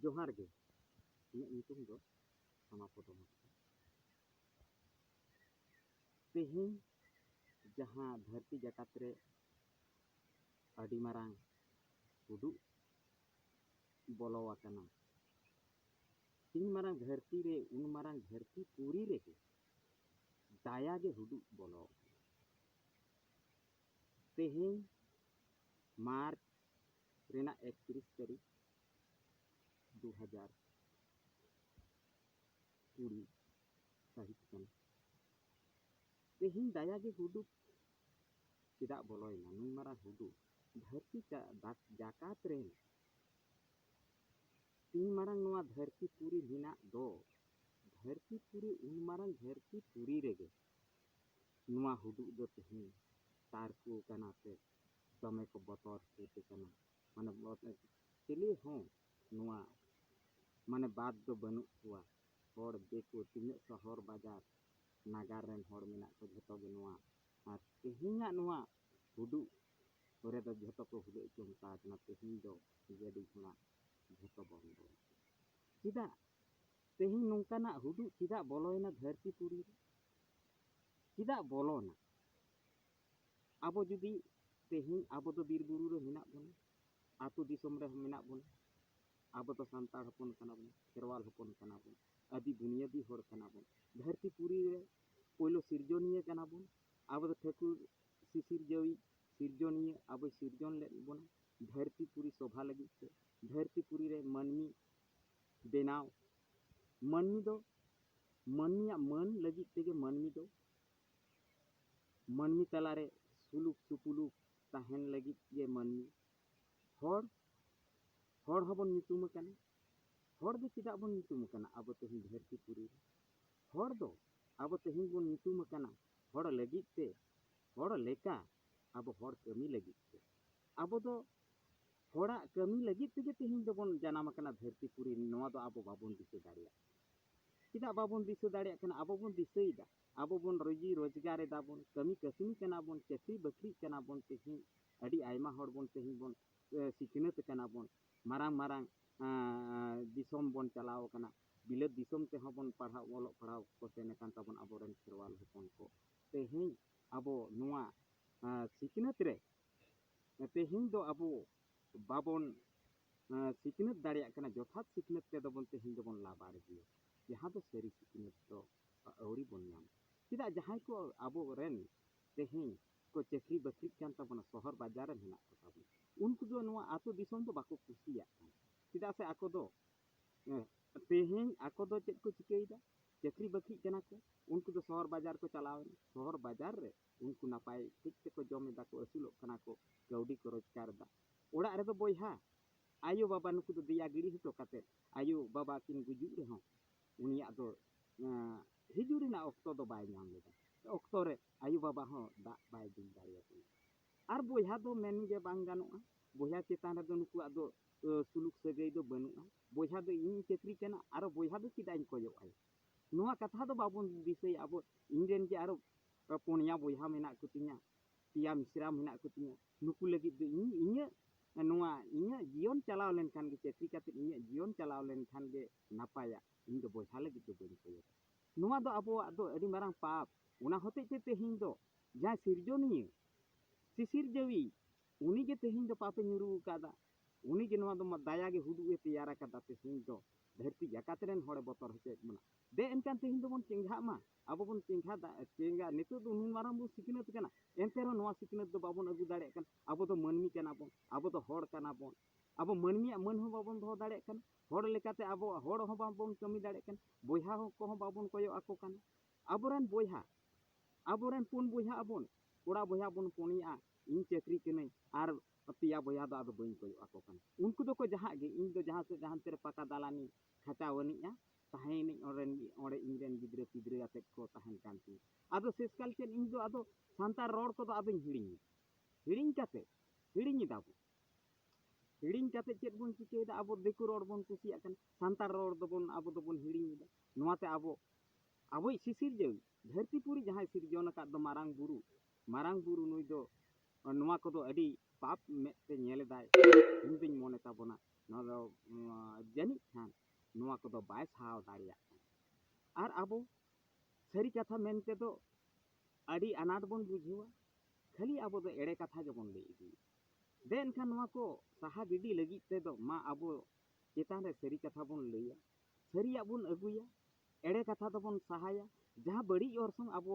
जोहार गे इᱧᱟᱹᱜ ᱧᱩᱛᱩᱢ ᱫᱚ ᱥᱟᱢᱟᱯᱚᱫᱚ ᱦᱟᱸᱥᱫᱟ ᱛᱮᱦᱮᱧ ᱡᱟᱦᱟᱸ ᱫᱷᱟᱹᱨᱛᱤ ᱡᱟᱠᱟᱛ ᱨᱮ ᱟᱹᱰᱤ ᱢᱟᱨᱟᱝ ᱦᱩᱰᱩᱜ ᱵᱚᱞᱚ ᱟᱠᱟᱱᱟ ᱛᱤᱱ ᱢᱟᱨᱟᱝ ᱫᱷᱟᱹᱨᱛᱤ ᱨᱮ ᱩᱱ ᱢᱟᱨᱟᱝ ᱫᱷᱟᱹᱨᱛᱤ ᱯᱩᱨᱤ ᱨᱮᱜᱮ ᱫᱟᱭᱟ ᱜᱮ ᱦᱩᱰᱩᱜ ᱵᱚᱞᱚ ᱟᱠᱟᱱᱟ ᱛᱮᱦᱮᱧ ᱢᱟᱨᱪ ᱨᱮᱱᱟᱜ 31 ᱛᱟᱹᱨᱤᱠᱷ 2020 ᱥᱟᱹᱦᱤᱛ ᱠᱟᱱᱟ ᱛᱮᱦᱮᱧ ᱫᱟᱭᱟ ᱜᱮ ᱦᱩᱰᱩᱜ ᱪᱮᱫᱟᱜ ᱵᱚᱞᱚᱭᱮᱱᱟ ᱱᱩᱱ ᱢᱟᱨᱟᱝ ᱦᱩᱰᱩᱜ ᱫᱷᱟᱹᱨᱛᱤ ᱡᱟᱠᱟᱛ ᱨᱮ ᱛᱤᱱ ᱢᱟᱨᱟᱝ ᱱᱚᱣᱟ ᱫᱷᱟᱹᱨᱛᱤ ᱯᱩᱨᱤ ᱢᱮᱱᱟᱜ ᱫᱚ ᱫᱷᱟᱹᱨᱛᱤ ᱯᱩᱨᱤ ᱩᱱ ᱢᱟᱨᱟᱝ ᱫᱷᱟᱹᱨᱛᱤ ᱯᱩᱨᱤ ᱨᱮᱜᱮ ᱱᱚᱣᱟ ᱦᱩᱰᱩᱜ ᱫᱚ ᱛᱮᱦᱮᱧ ᱛᱟᱨᱠᱚ ᱠᱟᱱᱟ ᱥᱮ ᱫᱚᱢᱮ ᱠᱚ ᱵᱚᱛᱚᱨ ᱥᱟᱹᱛ ᱠᱟᱱᱟ ᱢᱟᱱᱮ ᱪᱤᱞᱤ ᱦᱚᱸ ᱱᱚᱣᱟ ᱢᱟᱱᱮ ᱵᱟᱫ ᱫᱚ ᱵᱟᱹᱱᱩᱜ ᱠᱚᱣᱟ ᱦᱚᱲ ᱫᱤᱠᱩ ᱛᱤᱱᱟᱹᱜ ᱥᱚᱦᱚᱨ ᱵᱟᱡᱟᱨ ᱱᱟᱜᱟᱨ ᱨᱮᱱ ᱦᱚᱲ ᱢᱮᱱᱟᱜ ᱠᱚ ᱡᱷᱚᱛᱚ ᱜᱮ ᱱᱚᱣᱟ ᱟᱨ ᱛᱮᱦᱮᱧᱟᱜ ᱱᱚᱣᱟ ᱦᱩᱰᱩᱜ ᱠᱚᱨᱮ ᱫᱚ ᱡᱷᱚᱛᱚ ᱠᱚ ᱦᱩᱰᱟᱹ ᱦᱚᱪᱚ ᱢᱮᱛᱟ ᱠᱟᱱᱟ ᱛᱮᱦᱮᱧ ᱫᱚ ᱜᱟᱹᱰᱤ ᱜᱷᱚᱲᱟ ᱡᱷᱚᱛᱚ ᱵᱚᱱᱫᱚ ᱪᱮᱫᱟᱜ ᱛᱮᱦᱮᱧ ᱱᱚᱝᱠᱟᱱᱟᱜ ᱦᱩᱰᱩᱜ ᱪᱮᱫᱟᱜ ᱵᱚᱞᱚᱭᱮᱱᱟ ᱫᱷᱟᱹᱨᱛᱤ ᱯᱩᱨᱤ ᱨᱮ ᱪᱮᱫᱟᱜ ᱵᱚᱞᱚᱱᱟ ᱟᱵᱚ ᱡᱩᱫᱤ ᱛᱮᱦᱮᱧ ᱟᱵᱚ ᱫᱚ ᱵᱤᱨ ᱵᱩᱨᱩ ᱨᱮ ᱢᱮᱱᱟᱜ ᱵᱚᱱᱟ ᱟᱹᱛᱩ ᱫᱤᱥᱚᱢ ᱨᱮ ᱢᱮᱱᱟᱜ ᱵᱚᱱᱟ ᱟᱵᱚ ᱫᱚ ᱥᱟᱱᱛᱟᱲ ᱦᱚᱯᱚᱱ ᱠᱟᱱᱟ ᱵᱚᱱ ᱠᱷᱮᱨᱣᱟᱞ ᱦᱚᱯᱚᱱ ᱠᱟᱱᱟ ᱵᱚᱱ ᱟᱹᱫᱤ ᱵᱩᱱᱤᱭᱟᱹᱫᱤ ᱦᱚᱲ ᱠᱟᱱᱟ ᱵᱚᱱ ᱫᱷᱟᱹᱨᱛᱤ ᱯᱩᱨᱤ ᱨᱮ ᱯᱳᱭᱞᱳ ᱥᱤᱨᱡᱚᱱᱤᱭᱟᱹ ᱠᱟᱱᱟ ᱵᱚᱱ ᱟᱵᱚ ᱫᱚ ᱴᱷᱟᱹᱠᱩᱨ ᱥᱤᱥᱤᱨᱡᱟᱹᱣᱤᱡ ᱥᱤᱨᱡᱚᱱᱤᱭᱟᱹ ᱟᱵᱚᱭ ᱥᱤᱨᱡᱚᱱ ᱞᱮᱫ ᱵᱚᱱᱟ ᱫᱷᱟᱹᱨᱛᱤ ᱯᱩᱨᱤ ᱥᱚᱵᱷᱟ ᱞᱟᱹᱜᱤᱫ ᱛᱮ ᱫᱷᱟᱹᱨᱛᱤ ᱯᱩᱨᱤ ᱨᱮ ᱢᱟᱹᱱᱢᱤ ᱵᱮᱱᱟᱣ ᱢᱟᱹᱱᱢᱤ ᱫᱚ ᱢᱟᱹᱱᱢᱤᱭᱟᱜ ᱢᱟᱹᱱ ᱞᱟᱹᱜᱤᱫ ᱛᱮᱜᱮ ᱢᱟᱹᱱᱢᱤ ᱫᱚ ᱢᱟᱹᱱᱢᱤ ᱛᱟᱞᱟᱨᱮ ᱥᱩᱞᱩᱠ ᱥᱩᱯᱩᱞᱩᱠ ᱛᱟᱦᱮᱱ ᱞᱟᱹᱜᱤᱫ ᱜᱮ ᱢᱟᱹᱱᱢᱤ ᱦᱚᱲ ᱦᱚᱸᱵᱚᱱ ᱧᱩᱛᱩᱢ ᱟᱠᱟᱱᱟ ᱦᱚᱲ ᱫᱚ ᱪᱮᱫᱟᱜ ᱵᱚᱱ ᱧᱩᱛᱩᱢ ᱟᱠᱟᱱᱟ ᱟᱵᱚ ᱛᱮᱦᱮᱧ ᱫᱷᱟᱹᱨᱛᱤ ᱯᱩᱨᱤ ᱨᱮ ᱦᱚᱲ ᱫᱚ ᱟᱵᱚ ᱛᱮᱦᱮᱧ ᱵᱚᱱ ᱧᱩᱛᱩᱢ ᱟᱠᱟᱱᱟ ᱦᱚᱲ ᱞᱟᱹᱜᱤᱫ ᱛᱮ ᱦᱚᱲ ᱞᱮᱠᱟ ᱟᱵᱚ ᱦᱚᱲ ᱠᱟᱹᱢᱤ ᱞᱟᱹᱜᱤᱫ ᱛᱮ ᱟᱵᱚ ᱫᱚ ᱦᱚᱲᱟᱜ ᱠᱟᱹᱢᱤ ᱞᱟᱹᱜᱤᱫ ᱛᱮᱜᱮ ᱛᱮᱦᱮᱧ ᱫᱚᱵᱚn ᱡᱟᱱᱟᱢ ᱟᱠᱟᱱᱟ ᱫᱷᱟᱹᱨᱛᱤ ᱯᱩᱨᱤ ᱱᱚᱣᱟ ᱫᱚ ᱟᱵᱚ ᱵᱟᱵᱚᱱ ᱫᱤᱥᱟᱹ ᱫᱟᱲᱮᱭᱟᱜ ᱪᱮᱫᱟᱜ ᱵᱟᱵᱚᱱ ᱫᱤᱥᱟᱹ ᱫᱟᱲᱮᱭᱟᱜ ᱠᱟᱱᱟ ᱟᱵᱚ ᱵᱚᱱ ᱫᱤᱥᱟᱹᱭᱮᱫᱟ ᱟᱵᱚ ᱵᱚᱱ ᱨᱩᱡᱤ ᱨᱳᱡᱽᱜᱟᱨ ᱮᱫᱟ ᱵᱚᱱ ᱠᱟᱹᱢᱤ ᱠᱟᱹᱥᱱᱤ ᱠᱟᱱᱟ ᱵᱚᱱ ᱪᱟᱹᱠᱨᱤ ᱵᱟᱹᱠᱨᱤ ᱠᱟᱱᱟ ᱵᱚᱱ ᱛᱮᱦᱮᱧ ᱟᱹᱰᱤ ᱟᱭᱢᱟ ᱦᱚᱲ ᱵᱚᱱ ᱛᱮᱦᱮᱧ ᱵᱚᱱ ᱥᱤᱠᱷᱱᱟᱹᱛ ᱠᱟᱱᱟ ᱵᱚᱱ ᱢᱟᱨᱟᱝ ᱫᱤᱥᱚᱢ ᱵᱚᱱ ᱪᱟᱞᱟᱣ ᱟᱠᱟᱱᱟ ᱵᱤᱞᱟᱹᱛ ᱫᱤᱥᱚᱢ ᱛᱮᱦᱚᱸ ᱵᱚᱱ ᱚᱞᱚᱜ ᱯᱟᱲᱦᱟᱣ ᱠᱚ ᱥᱮᱱ ᱟᱠᱟᱱ ᱛᱟᱵᱚᱱ ᱟᱵᱚᱨᱮᱱ ᱠᱷᱮᱨᱣᱟᱞ ᱦᱚᱯᱚᱱ ᱠᱚ ᱛᱮᱦᱮᱧ ᱟᱵᱚ ᱱᱚᱣᱟ ᱥᱤᱠᱷᱱᱟᱹᱛ ᱨᱮ ᱛᱮᱦᱮᱧ ᱫᱚ ᱟᱵᱚ ᱵᱟᱵᱚᱱ ᱥᱤᱠᱷᱱᱟᱹᱛ ᱫᱟᱲᱮᱭᱟᱜ ᱠᱟᱱᱟ ᱡᱚᱛᱷᱟᱛ ᱥᱤᱠᱷᱱᱟᱹᱛ ᱛᱮᱫᱚ ᱵᱚᱱ ᱛᱮᱦᱮᱧ ᱫᱚᱵᱚᱱ ᱞᱟᱵᱟᱲ ᱜᱮᱭᱟ ᱡᱟᱦᱟᱸ ᱫᱚ ᱥᱟᱹᱨᱤ ᱥᱤᱠᱷᱱᱟᱹᱛ ᱫᱚ ᱟᱹᱣᱨᱤ ᱵᱚᱱ ᱧᱟᱢᱟ ᱪᱮᱫᱟᱜ ᱡᱟᱦᱟᱸᱭ ᱠᱚ ᱟᱵᱚᱨᱮᱱ ᱛᱮᱦᱮᱧ ᱠᱚ ᱪᱟᱹᱠᱨᱤ ᱵᱟᱹᱠᱨᱤᱜ ᱠᱟᱱ ᱛᱟᱵᱚᱱᱟ ᱥᱚᱦᱚᱨ ᱵᱟᱡᱟᱨ ᱨᱮ ᱢᱮᱱᱟᱜ ᱠᱚ ᱛᱟᱵᱚᱱᱟ ᱩᱱᱠᱩ ᱫᱚ ᱱᱚᱣᱟ ᱟᱹᱛᱩ ᱫᱤᱥᱚᱢ ᱫᱚ ᱵᱟᱠᱚ ᱠᱩᱥᱤᱭᱟᱜ ᱠᱟᱱᱟ ᱪᱮᱫᱟᱜ ᱥᱮ ᱟᱠᱚ ᱫᱚ ᱛᱮᱦᱮᱧ ᱟᱠᱚ ᱫᱚ ᱪᱮᱫ ᱠᱚ ᱪᱤᱠᱟᱹᱭᱮᱫᱟ ᱪᱟᱹᱠᱨᱤ ᱵᱟᱹᱠᱨᱤᱜ ᱠᱟᱱᱟ ᱠᱚ ᱩᱱᱠᱩ ᱫᱚ ᱥᱚᱦᱚᱨ ᱵᱟᱡᱟর ᱠᱚ ᱪᱟᱞᱟᱣᱮᱱᱟ ᱥᱚᱦᱚᱨ ᱵᱟᱡᱟᱨ ᱨᱮ ᱩᱱᱠᱩ ᱱᱟᱯᱟᱭ ᱴᱷᱤᱠ ᱛᱮᱠᱚ ᱡᱚᱢᱮᱫᱟ ᱠᱚ ᱟᱹᱥᱩᱞᱚᱜ ᱠᱟᱱᱟ ᱠᱚ ᱠᱟᱹᱣᱰᱤ ᱠᱚ ᱨᱳᱡᱽᱜᱟᱨ ᱮᱫᱟ ᱚᱲᱟᱜ ᱨᱮᱫᱚ ᱵᱚᱭᱦᱟ ᱟᱭᱳ ᱵᱟᱵᱟ ᱱᱩᱠᱩ ᱫᱚ ᱫᱮᱭᱟ ᱜᱤᱲᱤ ᱦᱚᱴᱚ ᱠᱟᱛᱮᱫ ᱟᱭᱳ ᱵᱟᱵᱟ ᱠᱤᱱ ᱜᱩᱡᱩᱜ ᱨᱮᱦᱚᱸ ᱩᱱᱤᱭᱟᱜ ᱫᱚ ᱦᱤᱡᱩᱜ ᱨᱮᱱᱟᱜ ᱚᱠᱛᱚ ᱫᱚ ᱵᱟᱭ ᱧᱟᱢ ᱞᱮᱫᱟ ᱚᱠᱛᱚ ᱨᱮ ᱟᱭᱳ ᱵᱟᱵᱟ ᱦᱚᱸ ᱫᱟᱜ ᱵᱟᱭ ᱫᱩᱞ ᱫᱟᱲᱮᱭᱟᱠᱚ ᱟᱨ ᱵᱚᱭᱦᱟ ᱫᱚ ᱢᱮᱱ ᱜᱮ ᱵᱟᱝ ᱜᱟᱱᱚᱜᱼᱟ ᱵᱚᱭᱦᱟ ᱪᱮᱛᱟᱱ ᱨᱮᱫᱚ ᱱᱩᱠᱩᱣᱟᱜ ᱫᱚ ᱥᱩᱞᱩᱠ ᱥᱟᱹᱜᱟᱹᱭ ᱫᱚ ᱵᱟᱹᱱᱩᱜᱼᱟ ᱵᱚᱭᱦᱟ ᱫᱚ ᱤᱧ ᱪᱟᱹᱠᱨᱤ ᱠᱟᱱᱟ ᱟᱨᱚ ᱵᱚᱭᱦᱟ ᱫᱚ ᱪᱮᱫᱟᱜ ᱤᱧ ᱠᱚᱭᱚᱜ ᱟᱭᱟ ᱱᱚᱣᱟ ᱠᱟᱛᱷᱟ ᱫᱚ ᱵᱟᱵᱚᱱ ᱫᱤᱥᱟᱹᱭᱟ ᱟᱵᱚ ᱤᱧᱨᱮᱱ ᱡᱮ ᱟᱨᱚ 4 ᱵᱚᱭᱦᱟ ᱢᱮᱱᱟᱜ ᱠᱚᱛᱤᱧᱟ 5 ᱢᱤᱥᱨᱟ ᱢᱮᱱᱟᱜ ᱠᱚᱛᱤᱧᱟ ᱱᱩᱠᱩ ᱞᱟᱹᱜᱤᱫ ᱫᱚ ᱤᱧᱟᱹᱜ ᱡᱤᱭᱚᱱ ᱪᱟᱞᱟᱣ ᱞᱮᱱᱠᱷᱟᱱ ᱜᱮ ᱪᱟᱹᱠᱨᱤ ᱠᱟᱛᱮᱫ ᱤᱧᱟᱹᱜ ᱡᱤᱭᱚᱱ ᱪᱟᱞᱟᱣ ᱞᱮᱱᱠᱷᱟᱱ ᱜᱮ ᱱᱟᱯᱟᱭᱟ ᱤᱧ ᱫᱚ ᱵᱚᱭᱦᱟ ᱞᱟᱹᱜᱤᱫ ᱫᱚ ᱵᱟᱹᱧ ᱠᱚᱭᱚᱜᱟ ᱱᱚᱣᱟ ᱫᱚ ᱟᱵᱚᱣᱟᱜ ᱫᱚ ᱟᱹᱰᱤ ᱢᱟᱨᱟᱝ ᱯᱟᱯ ᱚᱱᱟ ᱦᱚᱛᱮᱡ ᱛᱮ ᱛᱮᱦᱮᱧ ᱫᱚ ᱡᱟᱦᱟᱸᱭ ᱥᱤᱨᱡᱚᱱᱤᱭᱟᱹ ᱥᱤᱥᱤᱨᱡᱟᱹᱣᱤ ᱩᱱᱤᱜᱮ ᱛᱮᱦᱮᱧ ᱫᱚ ᱯᱟᱯᱮ ᱧᱩᱨᱩ ᱟᱠᱟᱫᱟ ᱩᱱᱤᱜᱮ ᱱᱚᱣᱟ ᱫᱚ ᱫᱟᱭᱟ ᱜᱮ ᱦᱩᱰᱩᱜ ᱮ ᱛᱮᱭᱟᱨ ᱟᱠᱟᱫᱟ ᱛᱮᱦᱮᱧ ᱫᱚ ᱫᱷᱟᱹᱨᱛᱤ ᱡᱟᱠᱟᱛ ᱨᱮᱱ ᱦᱚᱲᱮ ᱵᱚᱛᱚᱨ ᱦᱚᱪᱚᱭᱮᱫ ᱵᱚᱱᱟ ᱫᱮ ᱮᱱᱠᱷᱟᱱ ᱛᱮᱦᱮᱧ ᱫᱚᱵᱚᱱ ᱪᱮᱸᱜᱷᱟᱜ ᱢᱟ ᱟᱵᱚ ᱵᱚᱱ ᱪᱮᱸᱜᱷᱟ ᱱᱤᱛᱚᱜ ᱫᱚ ᱱᱩᱱ ᱢᱟᱨᱟᱝ ᱵᱚᱱ ᱥᱤᱠᱷᱱᱟᱹᱛ ᱠᱟᱱᱟ ᱮᱱᱛᱮ ᱨᱮᱦᱚᱸ ᱱᱚᱣᱟ ᱥᱤᱠᱷᱱᱟᱹᱛ ᱫᱚ ᱵᱟᱵᱚᱱ ᱟᱹᱜᱩ ᱫᱟᱲᱮᱭᱟᱜ ᱠᱟᱱᱟ ᱟᱵᱚ ᱫᱚ ᱢᱟᱹᱱᱢᱤ ᱠᱟᱱᱟ ᱵᱚᱱ ᱟᱵᱚ ᱫᱚ ᱦᱚᱲ ᱠᱟᱱᱟ ᱵᱚᱱ ᱟᱵᱚ ᱢᱟᱹᱱᱢᱤᱭᱟᱜ ᱢᱟᱹᱱ ᱦᱚᱸ ᱵᱟᱵᱚᱱ ᱫᱚᱦᱚ ᱫᱟᱲᱮᱭᱟᱜ ᱠᱟᱱᱟ ᱦᱚᱲ ᱞᱮᱠᱟᱛᱮ ᱟᱵᱚ ᱦᱚᱲ ᱦᱚᱸ ᱵᱟᱵᱚᱱ ᱠᱟᱹᱢᱤ ᱫᱟᱲᱮᱭᱟᱜ ᱠᱟᱱᱟ ᱵᱚᱭᱦᱟ ᱠᱚᱦᱚᱸ ᱵᱟᱵᱚᱱ ᱠᱚᱭᱚᱜ ᱟᱠᱚ ᱠᱟᱱᱟ ᱟᱵᱚᱨᱮᱱ ᱵᱚᱭᱦᱟ ᱟᱵᱚᱨᱮᱱ 4 ᱵᱚᱭᱦᱟ ᱟᱵᱚᱱ ᱠᱚᱲᱟ ᱵᱚᱭᱦᱟ ᱵᱚᱱ ᱯᱩᱱᱭᱟᱜᱼᱟ ᱤᱧ ᱪᱟᱹᱠᱨᱤ ᱠᱟᱹᱱᱟᱹᱧ ᱟᱨ 5 ᱵᱚᱭᱦᱟ ᱫᱚ ᱟᱫᱚ ᱵᱟᱹᱧ ᱠᱚᱭᱚᱜ ᱟᱠᱚ ᱠᱟᱱᱟ ᱩᱱᱠᱩ ᱫᱚᱠᱚ ᱡᱟᱦᱟᱸ ᱜᱮ ᱤᱧ ᱫᱚ ᱡᱟᱦᱟᱸ ᱥᱮᱫ ᱡᱟᱦᱟᱸ ᱛᱮ ᱯᱟᱠᱟ ᱫᱟᱞᱟᱱᱤ ᱠᱷᱟᱸᱪᱟᱣ ᱟᱹᱱᱤᱡᱼᱟ ᱛᱟᱦᱮᱸᱱᱤᱧ ᱚᱸᱰᱮ ᱤᱧᱨᱮᱱ ᱜᱤᱫᱽᱨᱟᱹ ᱯᱤᱫᱽᱨᱟᱹ ᱟᱛᱮᱫ ᱠᱚ ᱛᱟᱦᱮᱱ ᱠᱟᱱ ᱛᱤᱧ ᱟᱫᱚ ᱥᱮᱥᱠᱟᱞ ᱪᱮᱫ ᱤᱧ ᱫᱚ ᱟᱫᱚ ᱥᱟᱱᱛᱟᱲ ᱨᱚᱲ ᱠᱚᱫᱚ ᱟᱫᱚᱧ ᱦᱤᱲᱤᱧ ᱠᱟᱛᱮᱫ ᱦᱤᱲᱤᱧᱮᱫᱟ ᱵᱚᱱ ᱦᱤᱲᱤᱧ ᱠᱟᱛᱮᱫ ᱪᱮᱫ ᱵᱚᱱ ᱪᱤᱠᱟᱹᱭᱮᱫᱟ ᱟᱵᱚ ᱫᱤᱠᱩ ᱨᱚᱲ ᱵᱚᱱ ᱠᱩᱥᱤᱭᱟᱜ ᱠᱟᱱᱟ ᱥᱟᱱᱛᱟᱲ ᱨᱚᱲ ᱫᱚᱵᱚn ᱟᱵᱚ ᱫᱚᱵᱚᱱ ᱦᱤᱲᱤᱧᱮᱫᱟ ᱱᱚᱣᱟᱛᱮ ᱟᱵᱚᱭᱤᱡ ᱥᱤᱥᱤᱨᱡᱟᱹᱣᱤᱡ ᱫᱷᱟᱹᱨᱛᱤ ᱯᱩᱨᱤ ᱡᱟᱦᱟᱸᱭ ᱥᱤᱨᱡᱚᱱ ᱟᱠᱟᱫ ᱫᱚ ᱢᱟᱨᱟᱝ ᱵᱩᱨᱩ ᱱᱩᱭ ᱫᱚ ᱱᱚᱣᱟ ᱠᱚᱫᱚ ᱟᱹᱰᱤ ᱯᱟᱯ ᱢᱮᱫ ᱛᱮ ᱧᱮᱞᱮᱫᱟᱭ ᱤᱧ ᱫᱩᱧ ᱢᱚᱱᱮ ᱛᱟᱵᱚᱱᱟ ᱱᱚᱣᱟ ᱫᱚ janik khan noa kodo bai sahaw dareyak kana ar abo sari katha mente do adi anat bon bujhewa khali abo do ere katha gebon lay idi den khan noa ko saha gidi lagit te do ma abo chetan re sari katha bon laya sariyak bon aguya ere katha do bon sahaya jaha badi orsong abo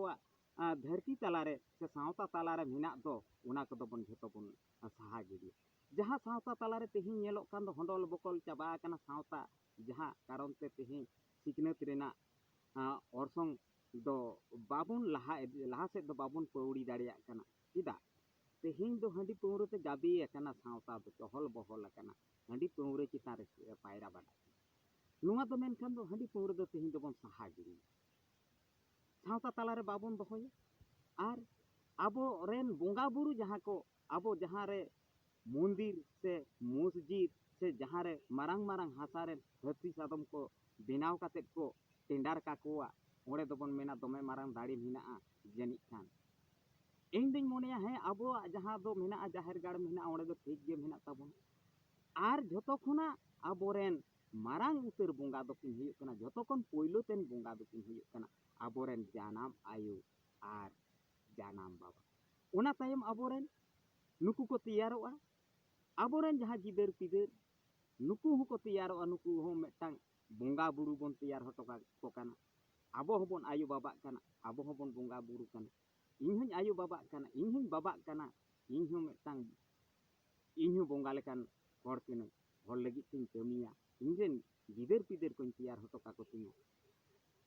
dharti talare se sawta talare menak do ona kodo bon jhoto bon saha gidi jaha sawta talare tehin nyelok kan do hondol bokol chaba kana sawta jaha karon te tehin siknat rena orsong do babon laha se do babon pauri dareyak kana tida tehin do handi paura te gabe kana sawta do tohol bohol kana handi paura chetan re paira bada noa do menkhan do handi paura do tehin do bon saha gidi sawta talare babon dohoya ar abo ren bonga buru jaha ko abo jaha re मंदिर से मस्जिद से जहाँ रे मारंग मारंग हासा रे धरती सादम को बेनाव काते को टेंडर काकोआ ओड़े दबन मेना दमे मारंग दाड़ी मेना जनिक खान इन दिन मोनेया है अब जहाँ दो मेना जाहिर गाड़ मेना ओड़े दो ठीक गे मेना तबन आर जतो खुना अबोरेन मारंग उतर बोंगा दो किन हुयुक कना जतो कोन पोइलो तेन बोंगा दो किन हुयुक कना अबोरेन जानाम आयु आर जानाम बाबा ओना तायम अबोरेन नुकु को तैयारोआ अबोरेन जहाँ गिदर पिदर नुकु को तैयारोआ नुकु हो मेटांग बोंगा बुरु बन तैयार हटो को कना आबो हबन आयु बाबा कना आबो हबन बोंगा बुरु कना इनहन आयु बाबा कना इनहन बाबा कना इनहु मेटांग इनहु बोंगा लेकान हर तिना हर लगी तिन कमिया इनजेन गिदर पिदर को तैयार हटो को तिना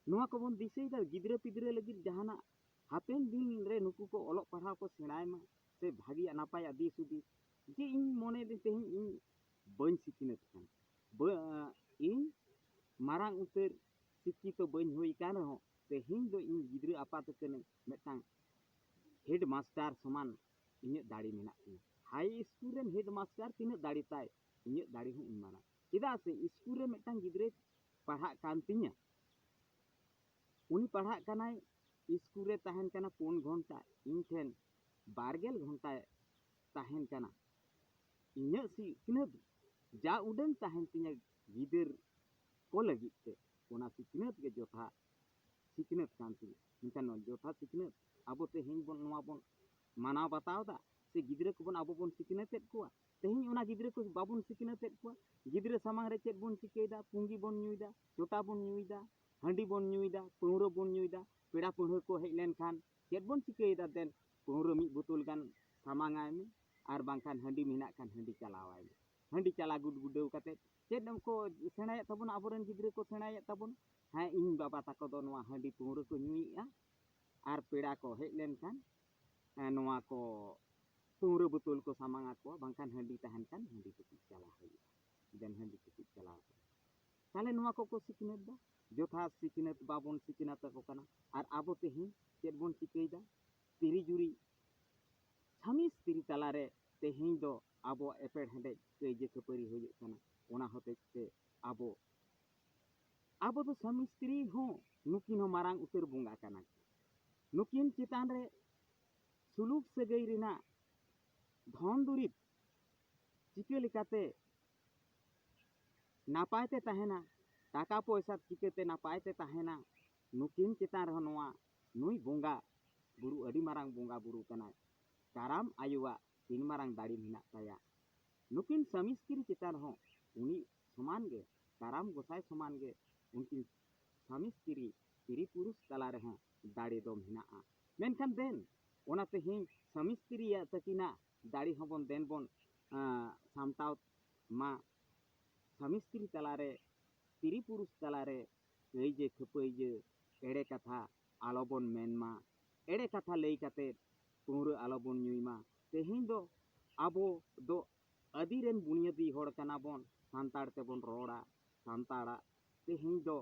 नोआ को बन दिसैदा गिदर पिदर लगी जहाना हापेन दिन रे नुकु को ओलक पढ़ाव को सेणाय मा से भागी नापाय दिस उदी जे इन मोने दे तेहिं इन बन सिखिनत खान इन मारांग उतर शिक्षित बन हुई कान हो तेहिं दो इन गिदर आपात कने मेटांग हेड मास्टर समान इन दाड़ी मेना high school rain head master तीन दाड़ी ताय इन दाड़ी हूं इन मारा चेदा से स्कूल रे मेटांग गिदरे पढ़ा कान तिnya उनी पढ़ा कनाय स्कूल रे तहन कना 4 घंटा इन ठेन 12 घंटा तहन कना इन्या सिखनत जा उडन तहन तिnya गिदर को लगी ते ओना सिखनत के जोथा सिखनत कांति इनकन जोथा सिखनत आबो ते हिं बन नवा बन माना बताव दा से गिदर को बन आबो बन सिखनत को तेहिं ओना गिदर को बाबन सिखनत को गिदर सामांग रे चेत बन सिकेदा पुंगी बन न्युइदा चोटा बन न्युइदा हंडी बन न्युइदा पौरो बन न्युइदा पेड़ा पौरो को हेज लेन खान चेत बन सिकेदा देन पौरो मी बोतल गान सामांगाय में आर बांखान हंडी मेना खान हंडी चलावाय में हंडी चला गुड गुडव काते चेत को सेणाय तबन आबोरेन गिदर को सेणाय तबन हां इन बाबा ताको दो नवा हंडी पौरो को न्युइया आर पेड़ा को हेज लेन खान नवा को पौरो बोतल को सामांगा को बांखान हंडी तहन खान हंडी को चला हुई देन हंडी को चला ताले नवा को सिखनत दा जोथा सिखनत बाबन सिखनत को कना आर आबो तेहिं चेत बन सिकैदा तिरी जुरी छामिस तिरी तलारे तेहिं दो आबो एपेड़ हेंडे कइजे खपरी हुयुक कना ओना होते ते आबो दो छामिस तिरी हो नुकिन हो मारांग उतर बोंगा कना नुकिन चेतान रे सुलूक सगै रेना धन दुरिब चिके लेकाते नापायते तहेना टाका पैसा चिकेते नापायते तहेना नुकिन चेतान रे नोआ नुई बोंगा बुरु अडी मारांग बोंगा बुरु कना काराम आयुआ तीन मारांग दाड़ी मेना ताया नुकिन समिस्त्री चेतान हो उनी समान गे काराम गोसाई समान गे उनकी समिस्त्री तिरी पुरुष तला रे हो दाड़ी दो मेना मेनखान देन ओना तेहिं समिस्त्री तकिना दाड़ी हबन देन बन सामटाव मा समिस्त्री तला रे तिरी पुरुष तला रे कइजे खपैजे एड़े कथा आलोबन मेनमा एड़े कथा लई काते पौरो आलोबन न्युइमा तेहिं दो आबो दो अदीरेन बुनियादी होड़ कना बन सांताड़ तेबन रोड़ा सांताड़ा तेहिं दो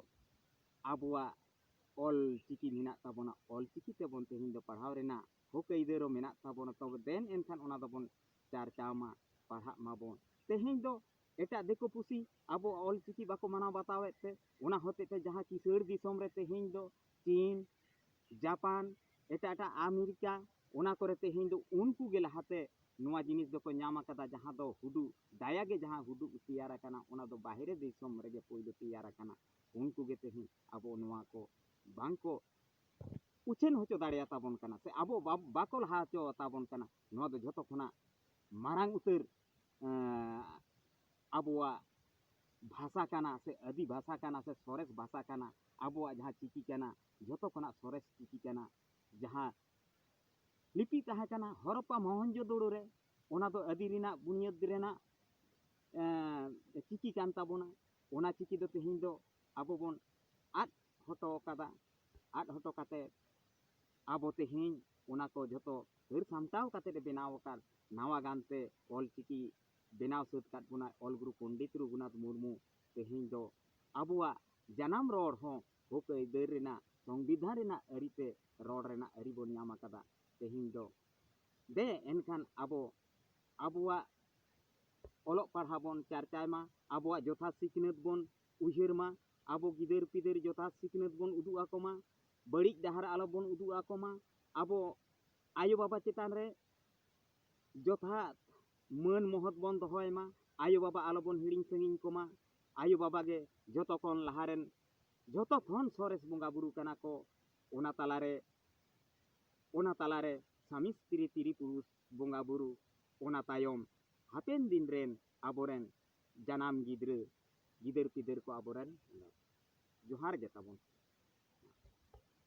आबोआ ऑल चिकी मेना ताबोना ऑल चिकी तेबन तेहिं दो पढ़ाव रेना होक इदेरो मेना ताबोना तब देन एनखान ओना दोबन चारचामा पढ़ा माबोन तेहिं दो एटा देखो पुसी आबो ऑल चिकी बाको माना बतावेत ते ओना होते ते जहां किसड़ दिसोम रे तेहिं दो चीन जापान एटा अमेरिका ᱚᱱᱟ ᱠᱚᱨᱮ ᱛᱮᱦᱮᱧ ᱫᱚ ᱩᱱᱠᱩ ᱜᱮ ᱞᱟᱦᱟᱛᱮ ᱱᱚᱣᱟ ᱡᱤᱱᱤᱥ ᱫᱚᱠᱚ ᱧᱟᱢ ᱟᱠᱟᱫᱟ, ᱡᱟᱦᱟᱸ ᱫᱚ ᱦᱩᱫᱩ ᱫᱟᱭᱟ ᱜᱮ ᱡᱟᱦᱟᱸ ᱦᱩᱫᱩ ᱛᱮᱭᱟᱨ ᱟᱠᱟᱱᱟ ᱚᱱᱟ ᱫᱚ ᱵᱟᱦᱨᱮ ᱫᱤᱥᱚᱢ ᱨᱮᱜᱮ ᱯᱳᱭᱞᱳ ᱛᱮᱭᱟᱨ ᱟᱠᱟᱱᱟ᱾ ᱩᱱᱠᱩ ᱜᱮ ᱛᱮᱦᱮᱧ ᱟᱵᱚ ᱱᱚᱣᱟ ᱠᱚ ᱵᱟᱝᱠᱚ ᱩᱪᱷᱟᱹᱱ ᱦᱚᱪᱚ ᱫᱟᱲᱮᱭᱟᱛᱟᱵᱚᱱ ᱠᱟᱱᱟ, ᱥᱮ ᱟᱵᱚ ᱵᱟᱠᱚ ᱞᱟᱦᱟ ᱦᱚᱪᱚ ᱛᱟᱵᱚᱱ ᱠᱟᱱᱟ᱾ ᱱᱚᱣᱟ ᱫᱚ ᱡᱷᱚᱛᱚ ᱠᱷᱚᱱᱟᱜ ᱢᱟᱨᱟᱝ ᱩᱛᱟᱹᱨ ᱟᱵᱚᱣᱟᱜ ᱵᱷᱟষᱟ ᱠᱟᱱᱟ, ᱥᱮ ᱟᱹᱫᱤ ᱵᱷᱟষᱟ ᱠᱟᱱᱟ, ᱥᱮ ᱥᱚᱨᱮᱥ ᱵᱷᱟষᱟ ᱠᱟᱱᱟ᱾ ᱟᱵᱚᱣᱟᱜ ᱡᱟᱦᱟᱸ ᱪᱤᱠᱤ ᱠᱟᱱᱟ ᱡᱷᱚᱛᱚ ᱠᱷᱚᱱᱟᱜ ᱥᱚᱨᱮᱥ ᱪᱤᱠᱤ ᱠᱟᱱᱟ᱾ ᱡᱟᱦᱟᱸ ᱞᱤᱯᱤ ᱛᱟᱦᱮᱸ ᱠᱟᱱᱟ ᱦᱚᱨᱚᱯᱯᱟ ᱢᱚᱦᱮᱱᱡᱳᱫᱟᱲᱳ ᱨᱮ, ᱚᱱᱟ ᱫᱚ ᱟᱹᱫᱤ ᱨᱮᱱᱟᱜ ᱵᱩᱱᱤᱭᱟᱹᱫ ᱨᱮᱱᱟᱜ ᱪᱤᱠᱤ ᱠᱟᱱ ᱛᱟᱵᱚᱱᱟ᱾ ᱚᱱᱟ ᱪᱤᱠᱤ ᱫᱚ ᱛᱮᱦᱮᱧ ᱫᱚ ᱟᱵᱚ ᱵᱚᱱ ᱟᱫ ᱦᱚᱴᱚ ᱠᱟᱫᱟ᱾ ᱟᱫ ᱦᱚᱴᱚ ᱠᱟᱛᱮ ᱟᱵᱚ ᱛᱮᱦᱮᱧ ᱚᱱᱟ ᱠᱚ ᱡᱷᱚᱛᱚ ᱦᱟᱹᱨ ᱥᱟᱢᱴᱟᱣ ᱠᱟᱛᱮ ᱵᱮᱱᱟᱣ ᱟᱠᱟᱫ ᱱᱟᱣᱟ ᱜᱟᱱᱛᱮ ᱚᱞ ᱪᱤᱠᱤ ᱵᱮᱱᱟᱣ ᱥᱟᱹᱛ ᱠᱟᱫ ᱵᱚᱱᱟ ᱚᱞ ᱜᱩᱨᱩ ᱯᱚᱱᱰᱤᱛ ᱨᱚᱜᱷᱩᱱᱟᱛᱷ ᱢᱩᱨᱢᱩ᱾ ᱛᱮᱦᱮᱧ ᱫᱚ ᱟᱵᱚᱣᱟᱜ ᱡᱟᱱᱟᱢ ᱨᱚᱲ ᱦᱚᱸ ᱦᱚᱠ ᱟᱹᱭᱫᱟᱹᱨ ᱨᱮᱱᱟᱜ ᱥᱚᱝᱵᱤᱫᱷᱟᱱ ᱨᱮᱱᱟᱜ ᱟᱹᱨᱤᱛᱮ ᱨᱚᱲ ᱨᱮᱱᱟᱜ ᱟᱹᱨᱤ ᱵᱚᱱ ᱧᱟᱢ ᱟᱠᱟᱫᱟ᱾ ᱛᱮᱦᱮᱧ ᱫᱚ ᱮᱱᱠᱷᱟᱱ ᱟᱵᱚᱣᱟᱜ ᱚᱞᱚᱜ ᱯᱟᱲᱦᱟᱣ ᱵᱚᱱ ᱪᱟᱨᱪᱟᱭ ᱢᱟ, ᱟᱵᱚᱣᱟᱜ ᱡᱚᱛᱷᱟᱛ ᱥᱤᱠᱷᱱᱟᱹᱛ ᱵᱚᱱ ᱩᱭᱦᱟᱹᱨ ᱢᱟ, ᱟᱵᱚ ᱜᱤᱫᱟᱹᱨ ᱯᱤᱫᱟᱹᱨ ᱡᱚᱛᱷᱟᱛ ᱥᱤᱠᱷᱱᱟᱹᱛ ᱵᱚᱱ ᱩᱫᱩᱜ ᱟᱠᱚ ᱢᱟ, ᱵᱟᱹᱲᱤᱡ ᱰᱟᱦᱟᱨ ᱟᱞᱚᱵᱚᱱ ᱩᱫᱩᱜ ᱟᱠᱚ ᱢᱟ, ᱟᱵᱚ ᱟᱭᱳᱼᱵᱟᱵᱟ ᱪᱮᱛᱟᱱ ᱨᱮ ᱡᱚᱛᱷᱟᱛ ᱢᱟᱹᱱ ᱢᱚᱦᱚᱛ ᱵᱚᱱ ᱫᱚᱦᱚᱭ ᱢᱟ, ᱟᱭᱳᱼᱵᱟᱵᱟ ᱟᱞᱚᱵᱚᱱ ᱦᱤᱲᱤᱧ ᱥᱟᱺᱜᱤᱧ ᱠᱚᱢᱟ᱾ ᱟᱭᱳᱼᱵᱟᱵᱟ ᱜᱮ ᱡᱚᱛᱚ ᱠᱷᱚᱱ ᱞᱟᱦᱟᱨᱮᱱ ᱡᱚᱛᱚ ᱠᱷᱚᱱ ᱥᱚᱨᱮᱥ ᱵᱚᱸᱜᱟ ᱵᱩᱨᱩ ᱠᱟᱱᱟ ᱠᱚ᱾ ᱚᱱᱟ ᱛᱟᱞᱟᱨᱮ ᱥᱟᱢᱤ ᱥᱛᱨᱤ ᱛᱤᱨᱤ ᱯᱩᱨᱩᱥ ᱵᱚᱸᱜᱟ ᱵᱩᱨᱩ, ᱚᱱᱟ ᱛᱟᱭᱚᱢ ᱦᱟᱯᱮᱱ ᱫᱤᱱ ᱨᱮᱱ ᱟᱵᱚᱨᱮᱱ ᱡᱟᱱᱟᱢ ᱜᱤᱫᱽᱨᱟᱹ ᱜᱤᱫᱟᱹᱨ ᱯᱤᱫᱟᱹᱨ ᱠᱚ ᱟᱵᱚᱨᱮᱱ᱾ ᱡᱚᱦᱟᱨ ᱜᱮ ᱛᱟᱵᱚᱱ᱾